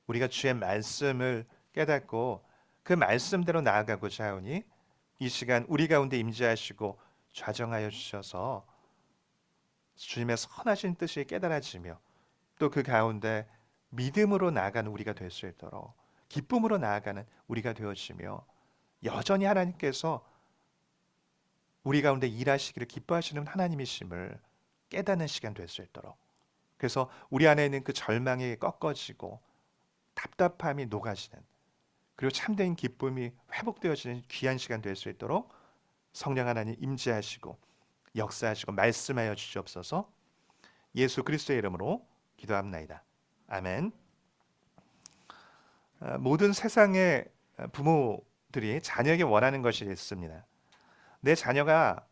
우리가 주의 말씀을 깨닫고 그 말씀대로 나아가고자 하오니 이 시간 우리 가운데 임재하시고 좌정하여 주셔서 주님의 선하신 뜻이 깨달아지며 또 그 가운데 믿음으로 나아가는 우리가 될 수 있도록 기쁨으로 나아가는 우리가 되어지며 여전히 하나님께서 우리 가운데 일하시기를 기뻐하시는 하나님이심을 깨닫는 시간 될 수 있도록, 그래서 우리 안에 있는 그 절망이 꺾어지고 답답함이 녹아지는, 그리고 참된 기쁨이 회복되어지는 귀한 시간 될 수 있도록 성령 하나님 임재하시고 역사하시고 말씀하여 주시옵소서. 예수 그리스도의 이름으로 기도합나이다. 아멘. 모든 세상의 부모들이 자녀에게 원하는 것이 있습니다. 내 자녀가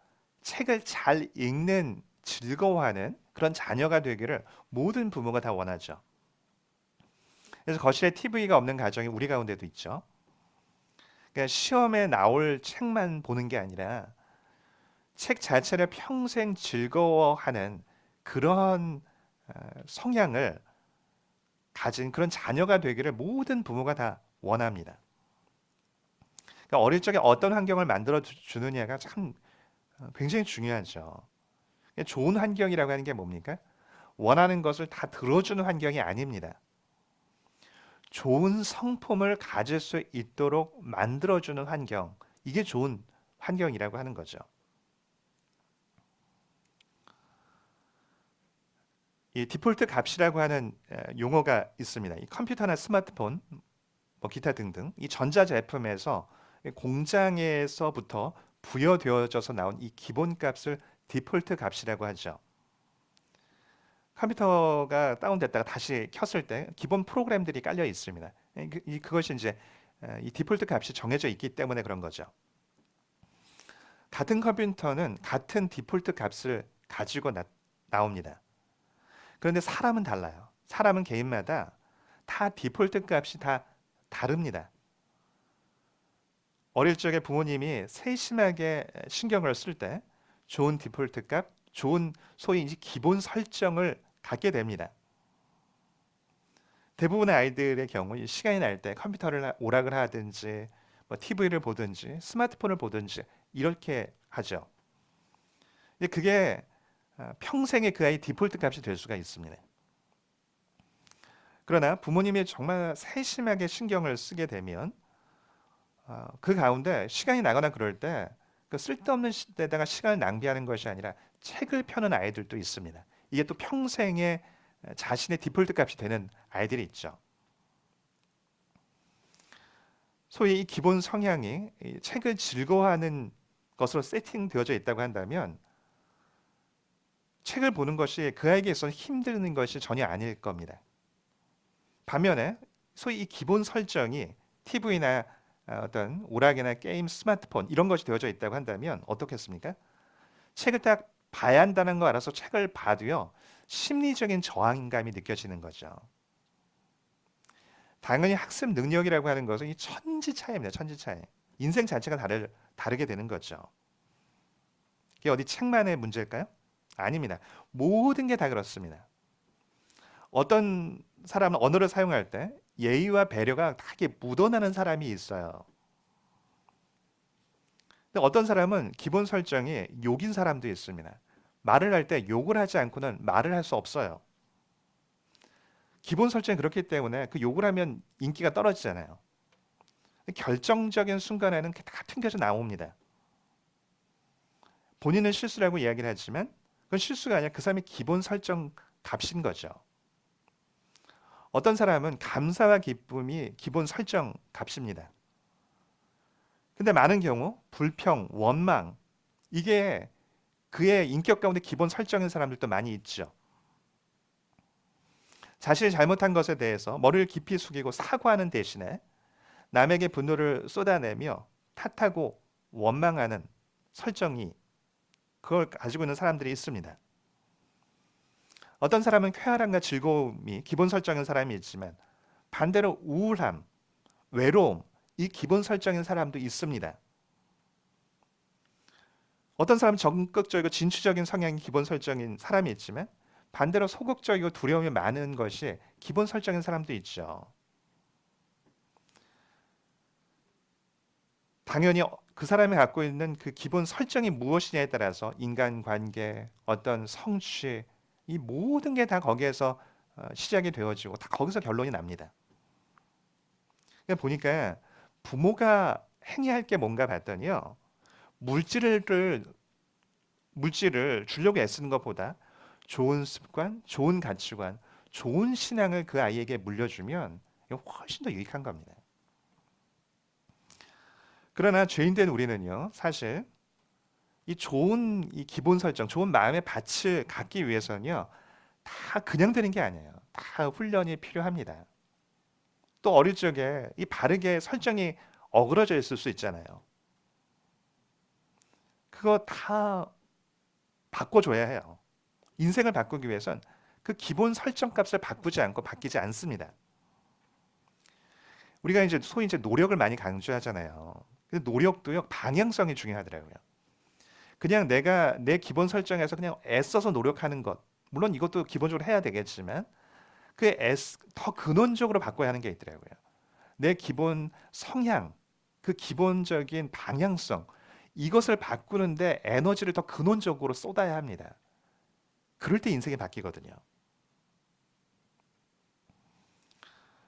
책을 잘 읽는, 즐거워하는 그런 자녀가 되기를 모든 부모가 다 원하죠. 그래서 거실에 TV가 없는 가정이 우리 가운데도 있죠. 그러니까 시험에 나올 책만 보는 게 아니라 책 자체를 평생 즐거워하는 그런 성향을 가진 그런 자녀가 되기를 모든 부모가 다 원합니다. 그러니까 어릴 적에 어떤 환경을 만들어 주느냐가 참 굉장히 중요하죠. 좋은 환경이라고 하는 게 뭡니까? 원하는 것을 다 들어주는 환경이 아닙니다. 좋은 성품을 가질 수 있도록 만들어주는 환경, 이게 좋은 환경이라고 하는 거죠. 이 디폴트 값이라고 하는 용어가 있습니다. 이 컴퓨터나 스마트폰, 뭐 기타 등등 이 전자제품에서 공장에서부터 부여되어져서 나온 이 기본값을 디폴트 값이라고 하죠. 컴퓨터가 다운됐다가 다시 켰을 때 기본 프로그램들이 깔려 있습니다. 그것이 이제 이 디폴트 값이 정해져 있기 때문에 그런 거죠. 같은 컴퓨터는 같은 디폴트 값을 가지고 나옵니다. 그런데 사람은 달라요. 사람은 개인마다 다 디폴트 값이 다 다릅니다. 어릴 적에 부모님이 세심하게 신경을 쓸 때 좋은 디폴트 값, 좋은 소위 이제 기본 설정을 갖게 됩니다. 대부분의 아이들의 경우 시간이 날 때 컴퓨터를 오락을 하든지 뭐 TV를 보든지 스마트폰을 보든지 이렇게 하죠. 근데 그게 평생의 그 아이 디폴트 값이 될 수가 있습니다. 그러나 부모님이 정말 세심하게 신경을 쓰게 되면 그 가운데 시간이 나거나 그럴 때 그 쓸데없는 데다가 시간을 낭비하는 것이 아니라 책을 펴는 아이들도 있습니다. 이게 또 평생의 자신의 디폴트 값이 되는 아이들이 있죠. 소위 이 기본 성향이 이 책을 즐거워하는 것으로 세팅되어져 있다고 한다면 책을 보는 것이 그 아이에게 있어서 힘드는 것이 전혀 아닐 겁니다. 반면에 소위 이 기본 설정이 TV나 어떤 오락이나 게임, 스마트폰 이런 것이 되어져 있다고 한다면 어떻겠습니까? 책을 딱 봐야 한다는 거 알아서 책을 봐도요, 심리적인 저항감이 느껴지는 거죠. 당연히 학습 능력이라고 하는 것은 이 천지 차이입니다. 천지 차이. 인생 자체가 다르게 되는 거죠. 이게 어디 책만의 문제일까요? 아닙니다. 모든 게 다 그렇습니다. 어떤 사람은 언어를 사용할 때 예의와 배려가 다 이렇게 묻어나는 사람이 있어요. 근데 어떤 사람은 기본 설정이 욕인 사람도 있습니다. 말을 할 때 욕을 하지 않고는 말을 할 수 없어요. 기본 설정이 그렇기 때문에 그 욕을 하면 인기가 떨어지잖아요. 결정적인 순간에는 다 튕겨져 나옵니다. 본인은 실수라고 이야기를 하지만 그건 실수가 아니라 그 사람의 기본 설정 값인 거죠. 어떤 사람은 감사와 기쁨이 기본 설정 값입니다. 근데 많은 경우 불평, 원망 이게 그의 인격 가운데 기본 설정인 사람들도 많이 있죠. 자신이 잘못한 것에 대해서 머리를 깊이 숙이고 사과하는 대신에 남에게 분노를 쏟아내며 탓하고 원망하는 설정이 그걸 가지고 있는 사람들이 있습니다. 어떤 사람은 쾌활함과 즐거움이 기본 설정인 사람이 있지만 반대로 우울함, 외로움 이 기본 설정인 사람도 있습니다. 어떤 사람은 적극적이고 진취적인 성향이 기본 설정인 사람이 있지만 반대로 소극적이고 두려움이 많은 것이 기본 설정인 사람도 있죠. 당연히 그 사람이 갖고 있는 그 기본 설정이 무엇이냐에 따라서 인간관계, 어떤 성취, 이 모든 게 다 거기에서 시작이 되어지고 다 거기서 결론이 납니다. 그러니까 보니까 부모가 행해야 할 게 뭔가 봤더니요. 물질을 물질을 주려고 애쓰는 것보다 좋은 습관, 좋은 가치관, 좋은 신앙을 그 아이에게 물려주면 이거 훨씬 더 유익한 겁니다. 그러나 죄인된 우리는요, 사실 이 좋은 이 기본 설정, 좋은 마음의 밭을 갖기 위해서는요, 다 그냥 되는 게 아니에요. 다 훈련이 필요합니다. 또 어릴 적에 이 바르게 설정이 어그러져 있을 수 있잖아요. 그거 다 바꿔줘야 해요. 인생을 바꾸기 위해선 그 기본 설정 값을 바꾸지 않고 바뀌지 않습니다. 우리가 이제 소위 이제 노력을 많이 강조하잖아요. 근데 노력도요, 방향성이 중요하더라고요. 그냥 내가 내 기본 설정에서 그냥 애써서 노력하는 것, 물론 이것도 기본적으로 해야 되겠지만, 더 근원적으로 바꿔야 하는 게 있더라고요. 내 기본 성향, 그 기본적인 방향성, 이것을 바꾸는데 에너지를 더 근원적으로 쏟아야 합니다. 그럴 때 인생이 바뀌거든요.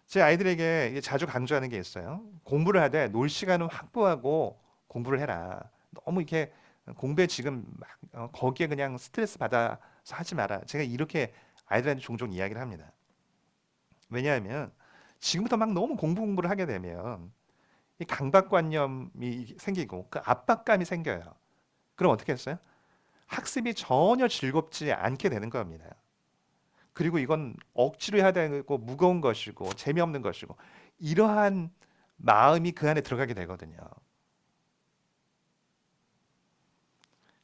제 아이들에게 자주 강조하는 게 있어요. 공부를 하되 놀 시간은 확보하고 공부를 해라. 너무 이렇게 공부에 지금 막 거기에 그냥 스트레스 받아서 하지 마라. 제가 이렇게 아이들한테 종종 이야기를 합니다. 왜냐하면 지금부터 막 너무 공부를 하게 되면 이 강박관념이 생기고 그 압박감이 생겨요. 그럼 어떻게 했어요? 학습이 전혀 즐겁지 않게 되는 겁니다. 그리고 이건 억지로 해야 되고 무거운 것이고 재미없는 것이고 이러한 마음이 그 안에 들어가게 되거든요.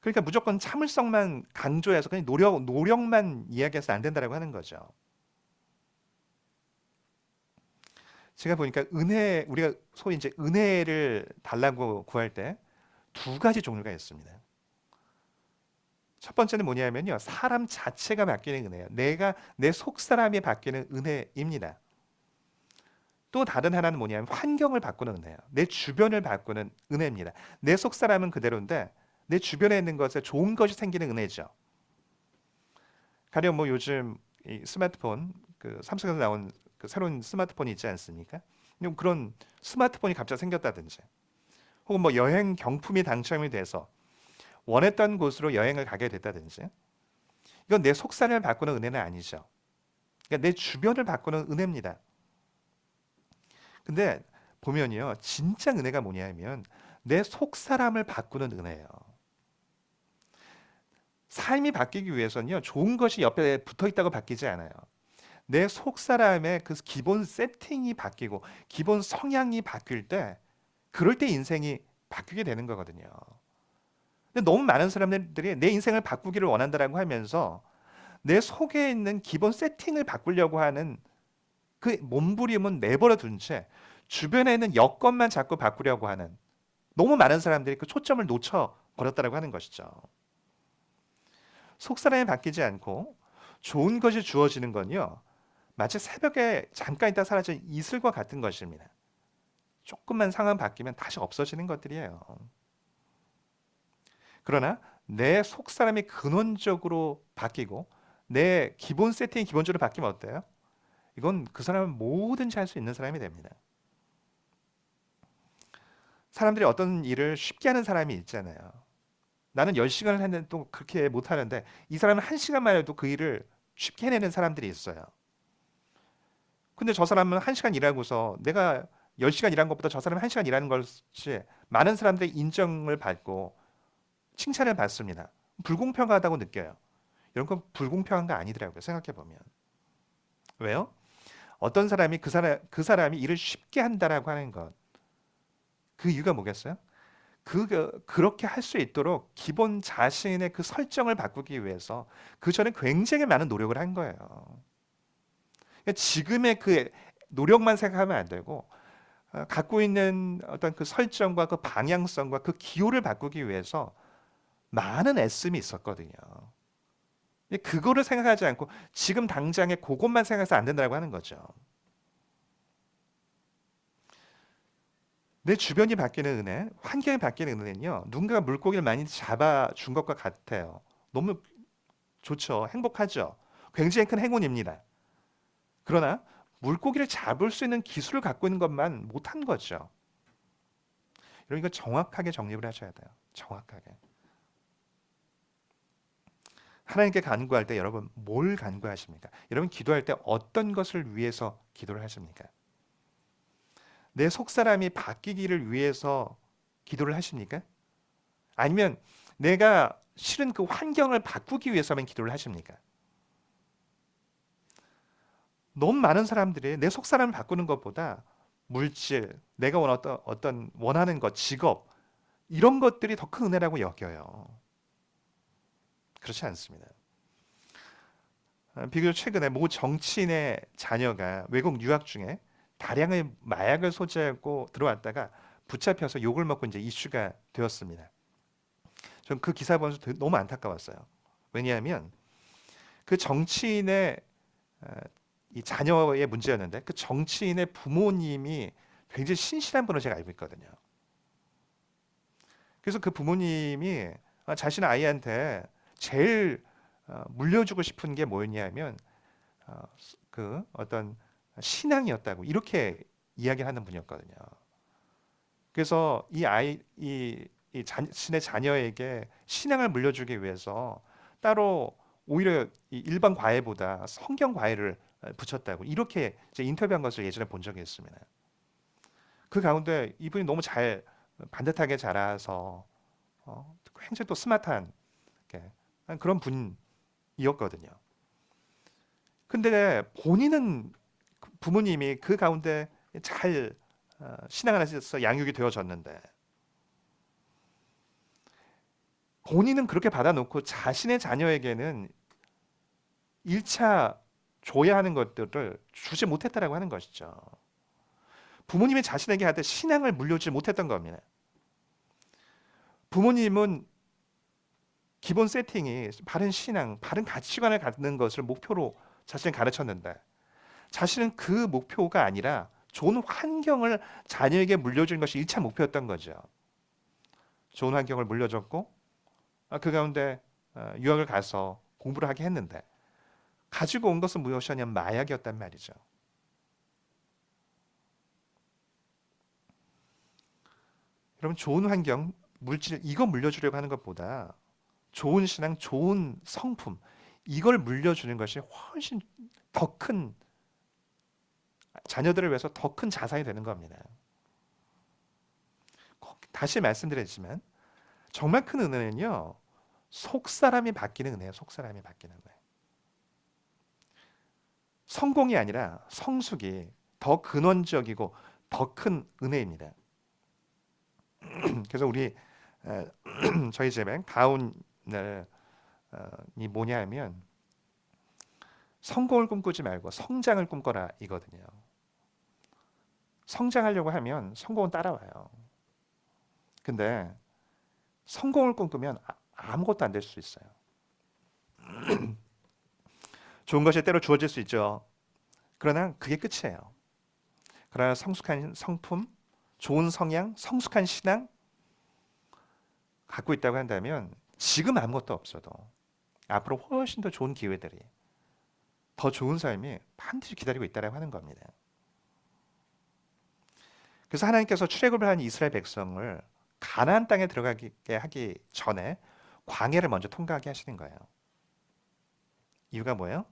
그러니까 무조건 참을성만 강조해서 그냥 노력만 이야기해서 안 된다라고 하는 거죠. 제가 보니까 우리가 소위 이제 은혜를 달라고 구할 때 두 가지 종류가 있습니다. 첫 번째는 뭐냐면요. 사람 자체가 바뀌는 은혜예요. 내 속사람이 바뀌는 은혜입니다. 또 다른 하나는 뭐냐면 환경을 바꾸는 은혜예요. 내 주변을 바꾸는 은혜입니다. 내 속사람은 그대로인데 내 주변에 있는 것에 좋은 것이 생기는 은혜죠. 가령 뭐 요즘 이 스마트폰, 그 삼성에서 나온 그 새로운 스마트폰이 있지 않습니까? 그런 스마트폰이 갑자기 생겼다든지 혹은 뭐 여행 경품이 당첨이 돼서 원했던 곳으로 여행을 가게 됐다든지 이건 내 속사를 바꾸는 은혜는 아니죠. 그러니까 내 주변을 바꾸는 은혜입니다. 근데 보면요. 진짜 은혜가 뭐냐면 내 속사람을 바꾸는 은혜예요. 삶이 바뀌기 위해서는요. 좋은 것이 옆에 붙어 있다고 바뀌지 않아요. 내 속사람의 그 기본 세팅이 바뀌고 기본 성향이 바뀔 때 그럴 때 인생이 바뀌게 되는 거거든요. 근데 너무 많은 사람들이 내 인생을 바꾸기를 원한다라고 하면서 내 속에 있는 기본 세팅을 바꾸려고 하는 그 몸부림은 내버려 둔 채 주변에 있는 여건만 자꾸 바꾸려고 하는 너무 많은 사람들이 그 초점을 놓쳐 버렸다라고 하는 것이죠. 속사람이 바뀌지 않고 좋은 것이 주어지는 건요. 마치 새벽에 잠깐 있다 사라진 이슬과 같은 것입니다. 조금만 상황 바뀌면 다시 없어지는 것들이에요. 그러나 내 속사람이 근원적으로 바뀌고 내 기본 세팅이 기본적으로 바뀌면 어때요? 이건 그 사람은 뭐든지 할 수 있는 사람이 됩니다. 사람들이 어떤 일을 쉽게 하는 사람이 있잖아요. 나는 10시간을 했는데 또 그렇게 못하는데 이 사람은 1시간만 해도 그 일을 쉽게 해내는 사람들이 있어요. 근데 저 사람은 1시간 일하고서 내가 10시간 일한 것보다 저 사람이 1시간 일하는 것이 많은 사람들의 인정을 받고 칭찬을 받습니다. 불공평하다고 느껴요. 이런 건 불공평한 거 아니더라고요. 생각해 보면. 왜요? 어떤 사람이 그 사람이 일을 쉽게 한다라고 하는 것. 그 이유가 뭐겠어요? 그렇게 할 수 있도록 기본 자신의 그 설정을 바꾸기 위해서 그 전에 굉장히 많은 노력을 한 거예요. 그러니까 지금의 그 노력만 생각하면 안 되고 갖고 있는 어떤 그 설정과 그 방향성과 그 기호를 바꾸기 위해서 많은 애씀이 있었거든요. 근데 그거를 생각하지 않고 지금 당장에 그것만 생각해서 안 된다고 하는 거죠. 내 주변이 바뀌는 은혜, 환경이 바뀌는 은혜는요, 누군가가 물고기를 많이 잡아준 것과 같아요. 너무 좋죠. 행복하죠. 굉장히 큰 행운입니다. 그러나 물고기를 잡을 수 있는 기술을 갖고 있는 것만 못한 거죠. 여러분, 이거 정확하게 정립을 하셔야 돼요. 정확하게. 하나님께 간구할 때 여러분 뭘 간구하십니까? 여러분 기도할 때 어떤 것을 위해서 기도를 하십니까? 내 속사람이 바뀌기를 위해서 기도를 하십니까? 아니면 내가 싫은 그 환경을 바꾸기 위해서만 기도를 하십니까? 너무 많은 사람들이 내 속사람을 바꾸는 것보다 물질, 내가 어떤 원하는 것, 직업 이런 것들이 더 큰 은혜라고 여겨요. 그렇지 않습니다. 비교적 최근에 모 정치인의 자녀가 외국 유학 중에 다량의 마약을 소지하고 들어왔다가 붙잡혀서 욕을 먹고 이제 이슈가 되었습니다. 전 그 기사 보면서 너무 안타까웠어요. 왜냐하면 그 정치인의 이 자녀의 문제였는데 그 정치인의 부모님이 굉장히 신실한 분으로 제가 알고 있거든요. 그래서 그 부모님이 자신의 아이한테 제일 물려주고 싶은 게 뭐였냐면 그 어떤 신앙이었다고 이렇게 이야기하는 분이었거든요. 그래서 이 자신의 자녀에게 신앙을 물려주기 위해서 따로 오히려 이 일반 과외보다 성경 과외를 붙였다고 이렇게 이제 인터뷰한 것을 예전에 본 적이 있습니다. 그 가운데 이분이 너무 잘 반듯하게 자라서 굉장히 또 스마트한 그런 분이었거든요. 근데 본인은 부모님이 그 가운데 잘 신앙 안에서 양육이 되어졌는데 본인은 그렇게 받아놓고 자신의 자녀에게는 1차 줘야 하는 것들을 주지 못했다라고 하는 것이죠. 부모님이 자신에게 할 때 신앙을 물려주지 못했던 겁니다. 부모님은 기본 세팅이 바른 신앙, 바른 가치관을 갖는 것을 목표로 자신을 가르쳤는데 자신은 그 목표가 아니라 좋은 환경을 자녀에게 물려주는 것이 1차 목표였던 거죠. 좋은 환경을 물려줬고 그 가운데 유학을 가서 공부를 하게 했는데 가지고 온 것은 무엇이었냐면 마약이었단 말이죠. 여러분 좋은 환경, 물질 이거 물려주려고 하는 것보다 좋은 신앙, 좋은 성품 이걸 물려주는 것이 훨씬 더 큰 자녀들을 위해서 더 큰 자산이 되는 겁니다. 다시 말씀드리지만 정말 큰 은혜는요. 속사람이 바뀌는 은혜예요. 속사람이 바뀌는 은혜. 성공이 아니라 성숙이 더 근원적이고 더 큰 은혜입니다. 그래서 우리 저희 집에 가훈이 뭐냐 하면 성공을 꿈꾸지 말고 성장을 꿈꿔라 이거든요. 성장하려고 하면 성공은 따라와요. 근데 성공을 꿈꾸면 아무것도 안 될 수 있어요. 좋은 것이 때로 주어질 수 있죠. 그러나 그게 끝이에요. 그러나 성숙한 성품, 좋은 성향, 성숙한 신앙 갖고 있다고 한다면 지금 아무것도 없어도 앞으로 훨씬 더 좋은 기회들이 더 좋은 삶이 반드시 기다리고 있다고 하는 겁니다. 그래서 하나님께서 출애굽을 한 이스라엘 백성을 가나안 땅에 들어가게 하기 전에 광야를 먼저 통과하게 하시는 거예요. 이유가 뭐예요?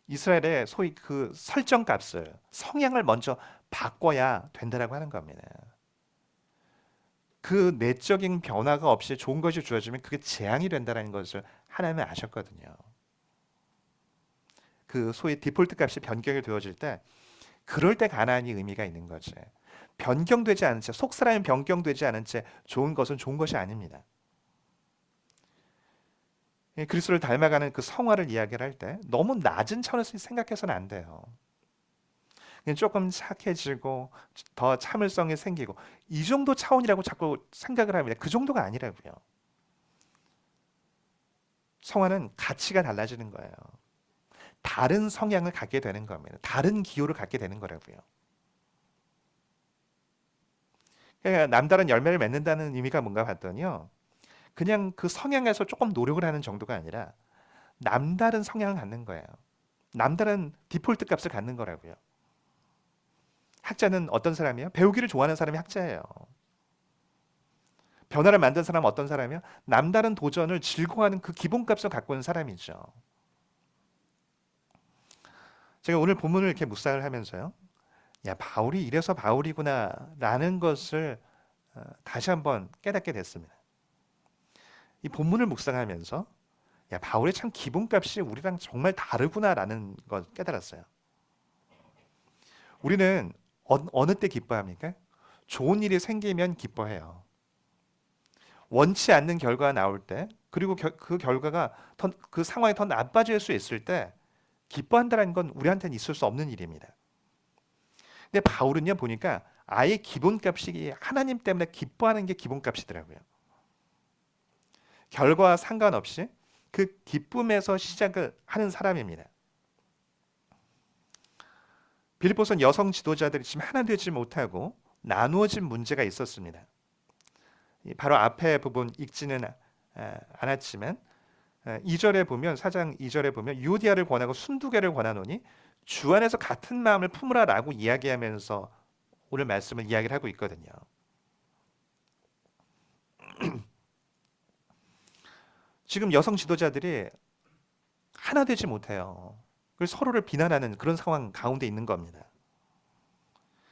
이스라엘의 소위 그 설정값을 성향을 먼저 바꿔야 된다라고 하는 겁니다. 그 내적인 변화가 없이 좋은 것이 주어지면 그게 재앙이 된다는 것을 하나님은 아셨거든요. 그 소위 디폴트 값이 변경이 되어질 때 그럴 때 가나안이 의미가 있는 거지. 변경되지 않은 채 속사람이 변경되지 않은 채 좋은 것은 좋은 것이 아닙니다. 그리스도를 닮아가는 그 성화를 이야기를 할 때 너무 낮은 차원에서 생각해서는 안 돼요. 그냥 조금 착해지고 더 참을성이 생기고 이 정도 차원이라고 자꾸 생각을 합니다. 그 정도가 아니라고요. 성화는 가치가 달라지는 거예요. 다른 성향을 갖게 되는 겁니다. 다른 기호를 갖게 되는 거라고요. 그러니까 남다른 열매를 맺는다는 의미가 뭔가 봤더니요. 그냥 그 성향에서 조금 노력을 하는 정도가 아니라 남다른 성향을 갖는 거예요. 남다른 디폴트 값을 갖는 거라고요. 학자는 어떤 사람이에요? 배우기를 좋아하는 사람이 학자예요. 변화를 만든 사람은 어떤 사람이에요? 남다른 도전을 즐거워하는 그 기본값을 갖고 있는 사람이죠. 제가 오늘 본문을 이렇게 묵상을 하면서요. 야, 바울이 이래서 바울이구나라는 것을 다시 한번 깨닫게 됐습니다. 이 본문을 묵상하면서 야, 바울의 참 기본값이 우리랑 정말 다르구나라는 걸 깨달았어요. 우리는 어느 때 기뻐합니까? 좋은 일이 생기면 기뻐해요. 원치 않는 결과가 나올 때, 그리고 그 결과가 그 상황이 더 나빠질 수 있을 때 기뻐한다는 건 우리한테는 있을 수 없는 일입니다. 근데 바울은요 보니까 아예 기본값이 하나님 때문에 기뻐하는 게 기본값이더라고요. 결과와 상관없이 그 기쁨에서 시작을 하는 사람입니다. 빌립보선 여성 지도자들이 지금 하나 되지 못하고 나누어진 문제가 있었습니다. 바로 앞에 부분 읽지는 않았지만 2절에 보면 4장 2절에 보면 유오디아를 권하고 순두개를 권하노니 주 안에서 같은 마음을 품으라라고 이야기하면서 오늘 말씀을 이야기를 하고 있거든요. 지금 여성 지도자들이 하나 되지 못해요. 그래서 서로를 비난하는 그런 상황 가운데 있는 겁니다.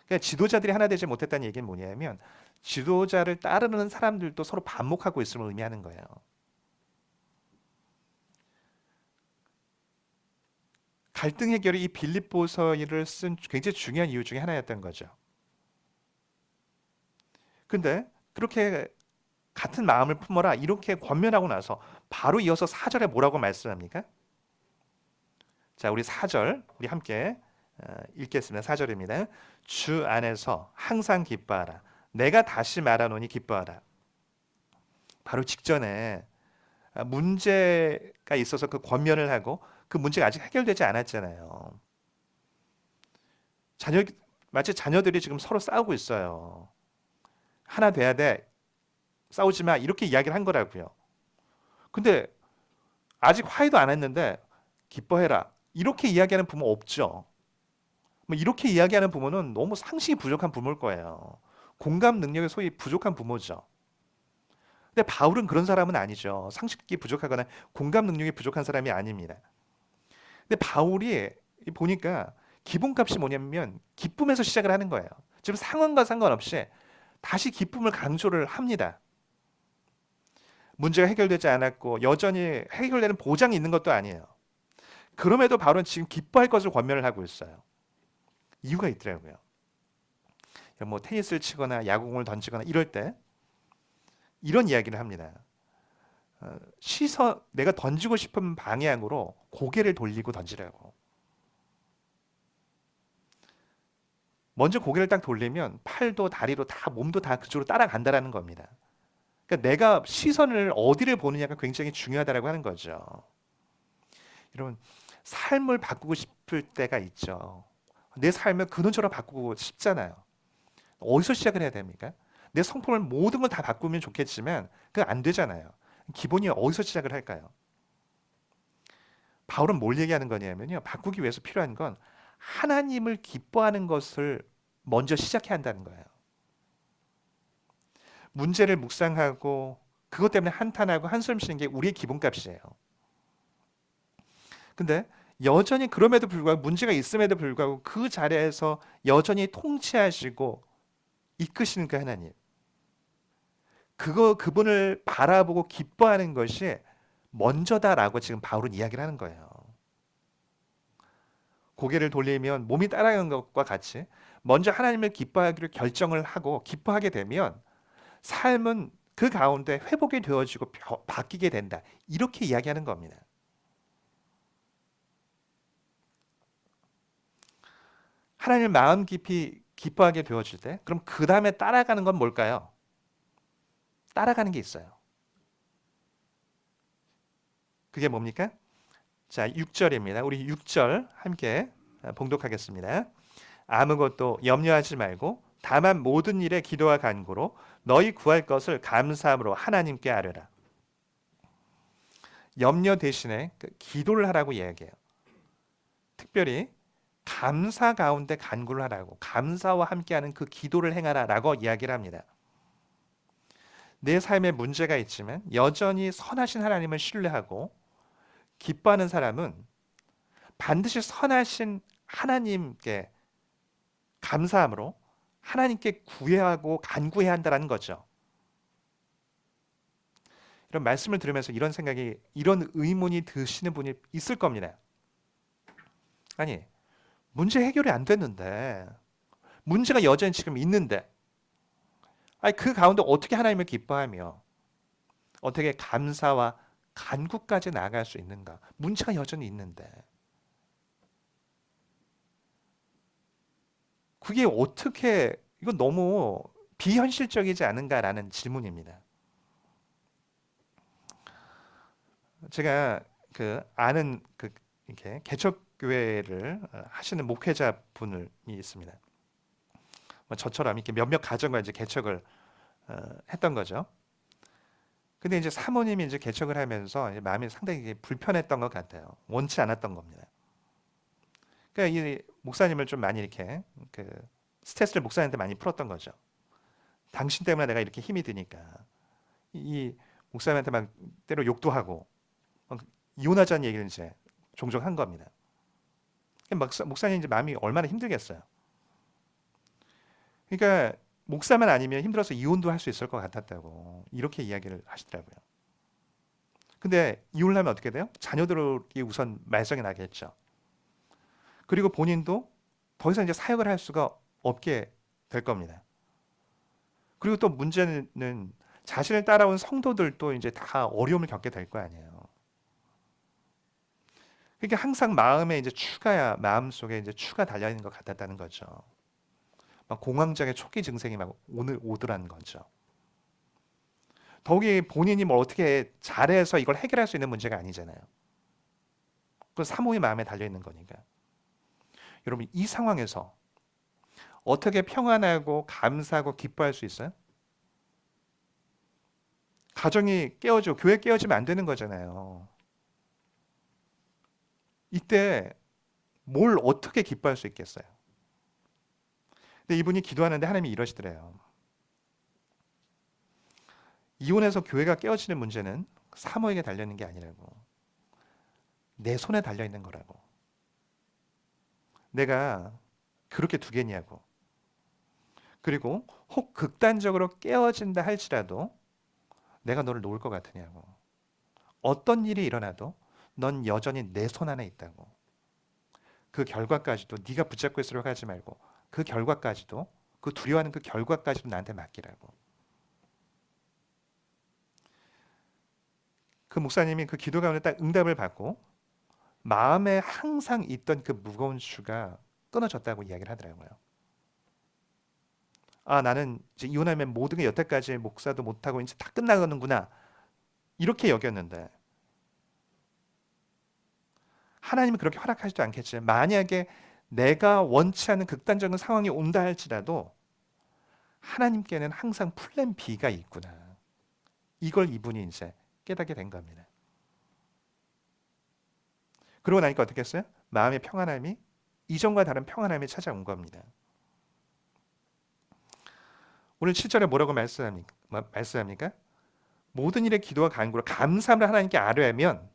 그러니까 지도자들이 하나 되지 못했다는 얘기는 뭐냐면 지도자를 따르는 사람들도 서로 반목하고 있음을 의미하는 거예요. 갈등 해결이 이 빌립보서를 쓴 굉장히 중요한 이유 중에 하나였던 거죠. 근데 그렇게 같은 마음을 품어라 이렇게 권면하고 나서 바로 이어서 4절에 뭐라고 말씀합니까? 자, 우리 4절 우리 함께 읽겠습니다. 4절입니다. 주 안에서 항상 기뻐하라. 내가 다시 말하노니 기뻐하라. 바로 직전에 문제가 있어서 그 권면을 하고 그 문제가 아직 해결되지 않았잖아요. 마치 자녀들이 지금 서로 싸우고 있어요. 하나 돼야 돼. 싸우지 마. 이렇게 이야기를 한 거라고요. 근데 아직 화해도 안 했는데 기뻐해라. 이렇게 이야기하는 부모 없죠. 뭐 이렇게 이야기하는 부모는 너무 상식이 부족한 부모일 거예요. 공감 능력이 소위 부족한 부모죠. 근데 바울은 그런 사람은 아니죠. 상식이 부족하거나 공감 능력이 부족한 사람이 아닙니다. 근데 바울이 보니까 기본값이 뭐냐면 기쁨에서 시작을 하는 거예요. 지금 상황과 상관없이 다시 기쁨을 강조를 합니다. 문제가 해결되지 않았고 여전히 해결되는 보장이 있는 것도 아니에요. 그럼에도 바울은 지금 기뻐할 것을 권면을 하고 있어요. 이유가 있더라고요. 뭐 테니스를 치거나 야구공을 던지거나 이럴 때 이런 이야기를 합니다. 내가 던지고 싶은 방향으로 고개를 돌리고 던지라고. 먼저 고개를 딱 돌리면 팔도 다리로 다 몸도 다 그쪽으로 따라간다라는 겁니다. 그러니까 내가 시선을 어디를 보느냐가 굉장히 중요하다라고 하는 거죠. 여러분, 삶을 바꾸고 싶을 때가 있죠. 내 삶을 그놈처럼 바꾸고 싶잖아요. 어디서 시작을 해야 됩니까? 내 성품을 모든 걸 다 바꾸면 좋겠지만 그건 안 되잖아요. 기본이 어디서 시작을 할까요? 바울은 뭘 얘기하는 거냐면요. 바꾸기 위해서 필요한 건 하나님을 기뻐하는 것을 먼저 시작해야 한다는 거예요. 문제를 묵상하고 그것 때문에 한탄하고 한숨 쉬는 게 우리의 기본값이에요. 근데 여전히 그럼에도 불구하고 문제가 있음에도 불구하고 그 자리에서 여전히 통치하시고 이끄시는 그 하나님. 그분을 바라보고 기뻐하는 것이 먼저다라고 지금 바울은 이야기를 하는 거예요. 고개를 돌리면 몸이 따라가는 것과 같이 먼저 하나님을 기뻐하기로 결정을 하고 기뻐하게 되면 삶은 그 가운데 회복이 되어지고 바뀌게 된다. 이렇게 이야기하는 겁니다. 하나님을 마음 깊이 기뻐하게 되어질 때 그럼 그 다음에 따라가는 건 뭘까요? 따라가는 게 있어요. 그게 뭡니까? 자, 6절입니다. 우리 6절 함께 봉독하겠습니다. 아무것도 염려하지 말고 다만 모든 일에 기도와 간구로 너희 구할 것을 감사함으로 하나님께 아뢰라. 염려 대신에 그 기도를 하라고 이야기해요. 특별히 감사 가운데 간구를 하라고, 감사와 함께하는 그 기도를 행하라라고 이야기를 합니다. 내 삶에 문제가 있지만 여전히 선하신 하나님을 신뢰하고 기뻐하는 사람은 반드시 선하신 하나님께 감사함으로 하나님께 구애하고 간구해야 한다는 거죠. 이런 말씀을 들으면서 이런 생각이, 이런 의문이 드시는 분이 있을 겁니다. 아니, 문제 해결이 안 됐는데, 문제가 여전히 지금 있는데, 아니 그 가운데 어떻게 하나님을 기뻐하며 어떻게 감사와 간구까지 나아갈 수 있는가? 문제가 여전히 있는데. 그게 어떻게, 이건 너무 비현실적이지 않은가라는 질문입니다. 제가 그 아는 그 이렇게 개척교회를 하시는 목회자 분이 있습니다. 저처럼 이렇게 몇몇 가정과 이제 개척을 했던 거죠. 근데 이제 사모님이 이제 개척을 하면서 이제 마음이 상당히 불편했던 것 같아요. 원치 않았던 겁니다. 그러니까 이 목사님을 좀 많이 이렇게 그 스트레스를 목사님한테 많이 풀었던 거죠. 당신 때문에 내가 이렇게 힘이 드니까. 이 목사님한테 막 때로 욕도 하고 이혼하자는 얘기를 이제 종종 한 겁니다. 목사님 이제 마음이 얼마나 힘들겠어요. 그러니까 목사만 아니면 힘들어서 이혼도 할 수 있을 것 같았다고 이렇게 이야기를 하시더라고요. 근데 이혼을 하면 어떻게 돼요? 자녀들이 우선 말썽이 나겠죠. 그리고 본인도 더 이상 이제 사역을 할 수가 없게 될 겁니다. 그리고 또 문제는 자신을 따라온 성도들도 이제 다 어려움을 겪게 될 거 아니에요. 그러니까 항상 마음에 이제 마음 속에 이제 추가 달려 있는 것 같았다는 거죠. 막 공황장애 초기 증상이 막 오더라는 거죠. 더욱이 본인이 뭘 어떻게 잘해서 이걸 해결할 수 있는 문제가 아니잖아요. 그 사모의 마음에 달려 있는 거니까. 여러분, 이 상황에서 어떻게 평안하고 감사하고 기뻐할 수 있어요? 가정이 깨어지고 교회 깨어지면 안 되는 거잖아요. 이때 뭘 어떻게 기뻐할 수 있겠어요? 근데 이분이 기도하는데 하나님이 이러시더래요. 이혼해서 교회가 깨어지는 문제는 사모에게 달려있는 게 아니라고. 내 손에 달려있는 거라고. 내가 그렇게 두겠냐고. 그리고 혹 극단적으로 깨어진다 할지라도 내가 너를 놓을 것 같으냐고. 어떤 일이 일어나도 넌 여전히 내 손 안에 있다고. 그 결과까지도 네가 붙잡고 있으려고 하지 말고 그 결과까지도, 그 두려워하는 그 결과까지도 나한테 맡기라고. 그 목사님이 그 기도 가운데 딱 응답을 받고 마음에 항상 있던 그 무거운 주가 끊어졌다고 이야기를 하더라고요. 아, 나는 이제 이혼하면 모든 게 여태까지 목사도 못하고 이제 다 끝나가는구나 이렇게 여겼는데, 하나님은 그렇게 허락하지도 않겠지. 만약에 내가 원치 않는 극단적인 상황이 온다 할지라도 하나님께는 항상 플랜 B가 있구나. 이걸 이분이 이제 깨닫게 된 겁니다. 그러고 나니까 어떻게 했어요? 마음의 평안함이 이전과 다른 평안함이 찾아온 겁니다. 오늘 7절에 뭐라고 말씀합니까? 모든 일에 기도와 간구로 감사함을 하나님께 아뢰면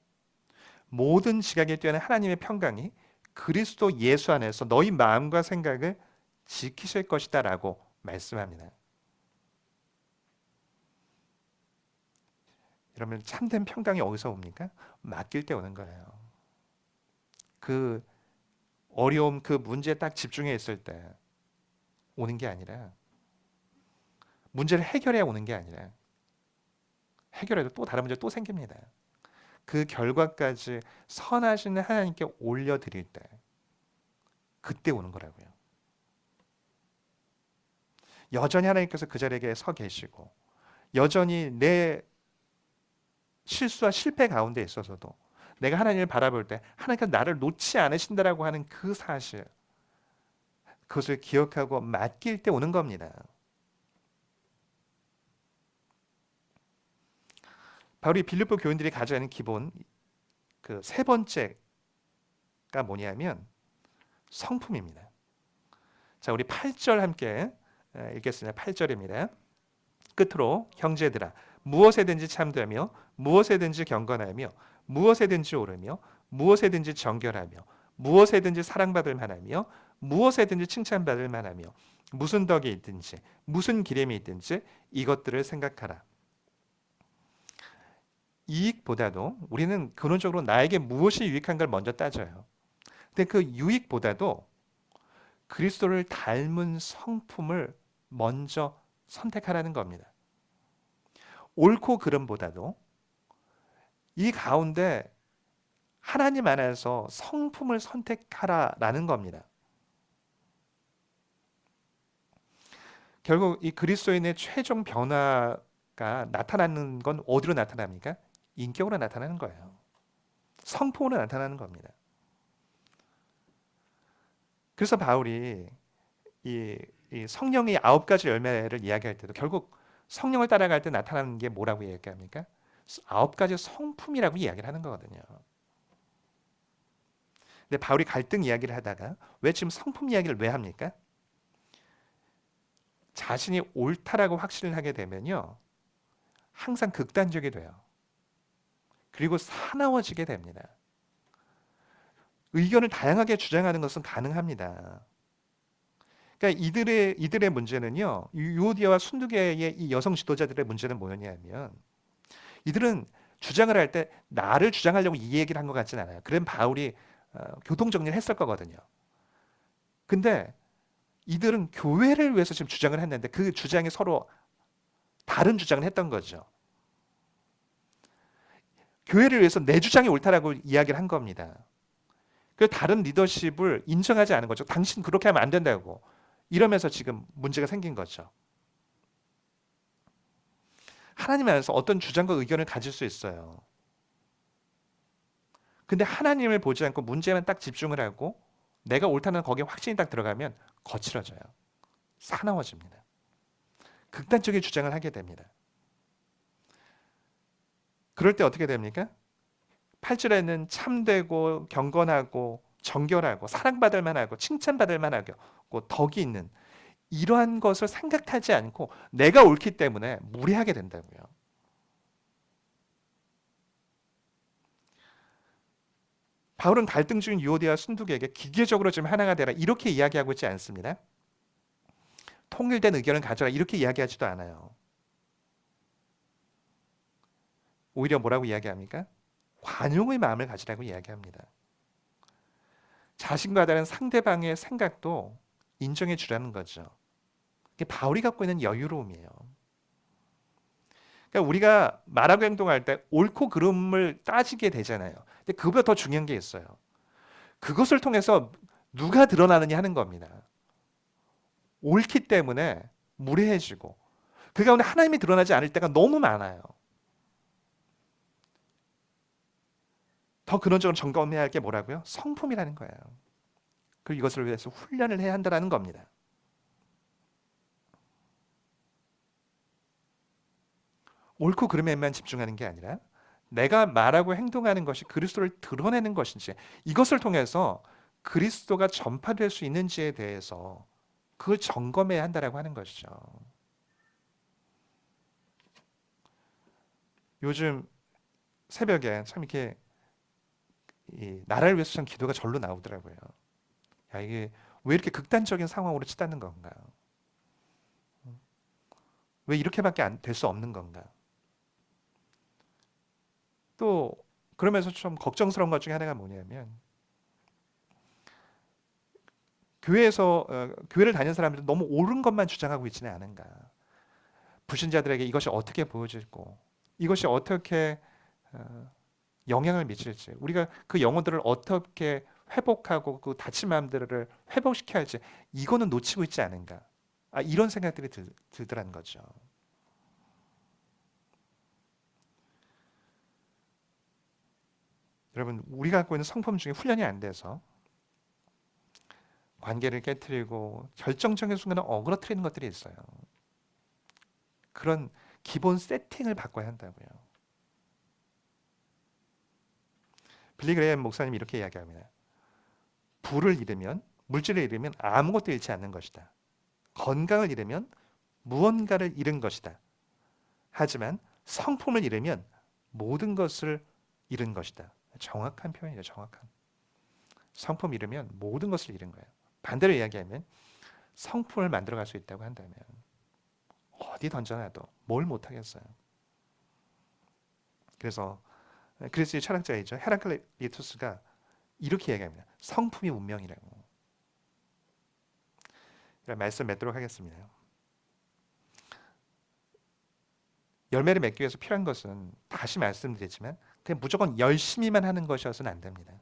모든 지각에 뛰어난 하나님의 평강이 그리스도 예수 안에서 너희 마음과 생각을 지키실 것이다 라고 말씀합니다. 여러분, 참된 평강이 어디서 옵니까? 맡길 때 오는 거예요. 그 어려움, 그 문제에 딱 집중해 있을 때 오는 게 아니라, 문제를 해결해 오는 게 아니라, 해결해도 또 다른 문제 또 생깁니다. 그 결과까지 선하신 하나님께 올려드릴 때 그때 오는 거라고요. 여전히 하나님께서 그 자리에 서 계시고 여전히 내 실수와 실패 가운데 있어서도 내가 하나님을 바라볼 때 하나님께서 나를 놓지 않으신다라고 하는 그 사실, 그것을 기억하고 맡길 때 오는 겁니다. 바로 이 빌립보 교인들이 가져야 하는 기본 그 세 번째가 뭐냐면 성품입니다. 자, 우리 8절 함께 읽겠습니다. 8절입니다. 끝으로 형제들아 무엇에든지 참되며 무엇에든지 경건하며 무엇에든지 옳으며 무엇에든지 정결하며 무엇에든지 사랑받을 만하며 무엇에든지 칭찬받을 만하며 무슨 덕이 있든지 무슨 기рем이 있든지 이것들을 생각하라. 이익보다도 우리는 근원적으로 나에게 무엇이 유익한 걸 먼저 따져요. 근데 그 유익보다도 그리스도를 닮은 성품을 먼저 선택하라는 겁니다. 옳고 그름보다도 이 가운데 하나님 안에서 성품을 선택하라라는 겁니다. 결국 이 그리스도인의 최종 변화가 나타나는 건 어디로 나타납니까? 인격으로 나타나는 거예요. 성품으로 나타나는 겁니다. 그래서 바울이 이 성령의 9가지 열매를 이야기할 때도 결국 성령을 따라갈 때 나타나는 게 뭐라고 이야기합니까? 9가지 성품이라고 이야기를 하는 거거든요. 근데 바울이 갈등 이야기를 하다가 왜 지금 성품 이야기를 왜 합니까? 자신이 옳다라고 확신을 하게 되면요. 항상 극단적이 돼요. 그리고 사나워지게 됩니다. 의견을 다양하게 주장하는 것은 가능합니다. 그러니까 이들의 문제는요. 유오디아와 순두계의 이 여성 지도자들의 문제는 뭐였냐면 이들은 주장을 할 때 나를 주장하려고 이 얘기를 한 것 같진 않아요. 그럼 바울이 교통 정리를 했을 거거든요. 근데 이들은 교회를 위해서 지금 주장을 했는데 그 주장이 서로 다른 주장을 했던 거죠. 교회를 위해서 내 주장이 옳다라고 이야기를 한 겁니다. 그 다른 리더십을 인정하지 않은 거죠. 당신 그렇게 하면 안 된다고. 이러면서 지금 문제가 생긴 거죠. 하나님 안에서 어떤 주장과 의견을 가질 수 있어요. 근데 하나님을 보지 않고 문제만 딱 집중을 하고 내가 옳다는 거기에 확신이 딱 들어가면 거칠어져요. 사나워집니다. 극단적인 주장을 하게 됩니다. 그럴 때 어떻게 됩니까? 8절에는 참되고 경건하고 정결하고 사랑받을 만하고 칭찬받을 만하고 덕이 있는 이러한 것을 생각하지 않고 내가 옳기 때문에 무례하게 된다고요. 바울은 갈등 중인 유오디아 순두계에게 기계적으로 지금 하나가 되라 이렇게 이야기하고 있지 않습니다. 통일된 의견을 가져라 이렇게 이야기하지도 않아요. 오히려 뭐라고 이야기합니까? 관용의 마음을 가지라고 이야기합니다. 자신과 다른 상대방의 생각도 인정해 주라는 거죠. 이게 바울이 갖고 있는 여유로움이에요. 그러니까 우리가 말하고 행동할 때 옳고 그름을 따지게 되잖아요. 근데 그보다 더 중요한 게 있어요. 그것을 통해서 누가 드러나느냐 하는 겁니다. 옳기 때문에 무례해지고 그 가운데 하나님이 드러나지 않을 때가 너무 많아요. 더 근원적으로 점검해야 할 게 뭐라고요? 성품이라는 거예요. 그리고 이것을 위해서 훈련을 해야 한다는 겁니다. 옳고 그름에만 집중하는 게 아니라 내가 말하고 행동하는 것이 그리스도를 드러내는 것인지 이것을 통해서 그리스도가 전파될 수 있는지에 대해서 그걸 점검해야 한다라고 하는 것이죠. 요즘 새벽에 참 이렇게 나라를 위해서 참 기도가 절로 나오더라고요. 야, 이게 왜 이렇게 극단적인 상황으로 치닫는 건가? 왜 이렇게밖에 될 수 없는 건가? 또 그러면서 좀 걱정스러운 것 중에 하나가 뭐냐면 교회를 다니는 사람들은 너무 옳은 것만 주장하고 있지는 않은가? 불신자들에게 이것이 어떻게 보여질고 이것이 어떻게 영향을 미칠지 우리가 그 영혼들을 어떻게 회복하고 그 다친 마음들을 회복시켜야 할지 이거는 놓치고 있지 않은가? 이런 생각들이 들더라는 거죠. 여러분 우리가 갖고 있는 성품 중에 훈련이 안 돼서 관계를 깨트리고 결정적인 순간에 어그러뜨리는 것들이 있어요. 그런 기본 세팅을 바꿔야 한다고요. 빌리 그레이엄 목사님이 이렇게 이야기합니다. 부를 잃으면, 물질을 잃으면 아무것도 잃지 않는 것이다. 건강을 잃으면 무언가를 잃은 것이다. 하지만 성품을 잃으면 모든 것을 잃은 것이다. 정확한 표현이죠. 정확한. 성품 잃으면 모든 것을 잃은 거예요. 반대로 이야기하면 성품을 만들어갈 수 있다고 한다면 어디 던져놔도 뭘 못하겠어요. 그래서 그리스의 철학자이죠. 헤라클리투스가 이렇게 얘기합니다. 성품이 운명이라고. 말씀 맺도록 하겠습니다. 열매를 맺기 위해서 필요한 것은 다시 말씀드리지만 그냥 무조건 열심히만 하는 것이어서는 안 됩니다.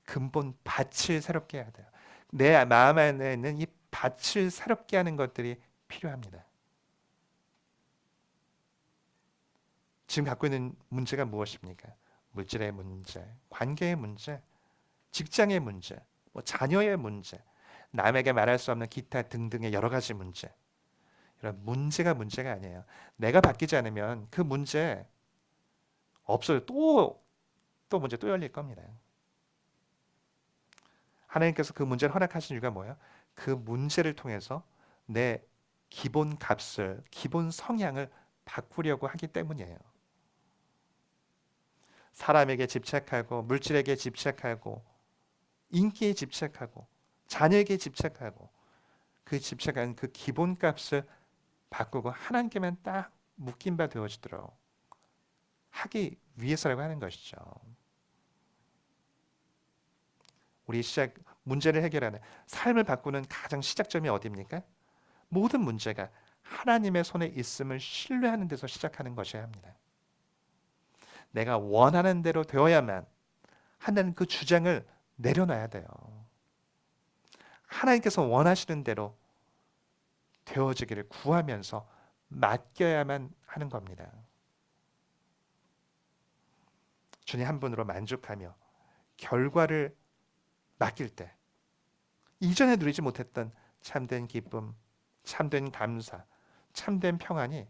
근본 밭을 새롭게 해야 돼요. 내 마음 안에 있는 이 밭을 새롭게 하는 것들이 필요합니다. 지금 갖고 있는 문제가 무엇입니까? 물질의 문제, 관계의 문제, 직장의 문제, 자녀의 문제, 남에게 말할 수 없는 기타 등등의 여러 가지 문제. 이런 문제가 아니에요. 내가 바뀌지 않으면 그 문제 없어요. 또 문제 또 열릴 겁니다. 하나님께서 그 문제를 허락하신 이유가 뭐예요? 그 문제를 통해서 내 기본 값을, 기본 성향을 바꾸려고 하기 때문이에요. 사람에게 집착하고 물질에게 집착하고 인기에 집착하고 자녀에게 집착하고 그 집착한 그 기본 값을 바꾸고 하나님께만 딱 묶인 바 되어지도록 하기 위해서라고 하는 것이죠. 우리 문제를 해결하는 삶을 바꾸는 가장 시작점이 어디입니까? 모든 문제가 하나님의 손에 있음을 신뢰하는 데서 시작하는 것이어야 합니다. 내가 원하는 대로 되어야만 한다는 그 주장을 내려놔야 돼요. 하나님께서 원하시는 대로 되어지기를 구하면서 맡겨야만 하는 겁니다. 주님 한 분으로 만족하며 결과를 맡길 때 이전에 누리지 못했던 참된 기쁨, 참된 감사, 참된 평안이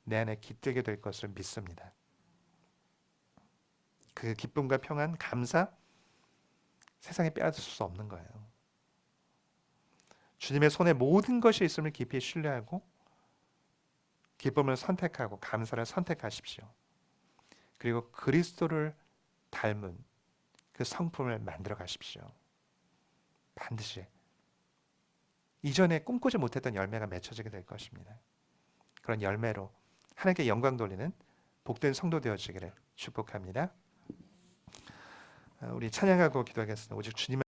내 안에 깃들게 될 것을 믿습니다. 그 기쁨과 평안, 감사 세상에 빼앗을 수 없는 거예요. 주님의 손에 모든 것이 있음을 깊이 신뢰하고 기쁨을 선택하고 감사를 선택하십시오. 그리고 그리스도를 닮은 그 성품을 만들어 가십시오. 반드시 이전에 꿈꾸지 못했던 열매가 맺혀지게 될 것입니다. 그런 열매로 하나님께 영광 돌리는 복된 성도 되어지기를 축복합니다. 우리 찬양하고 기도하겠습니다. 오직 주님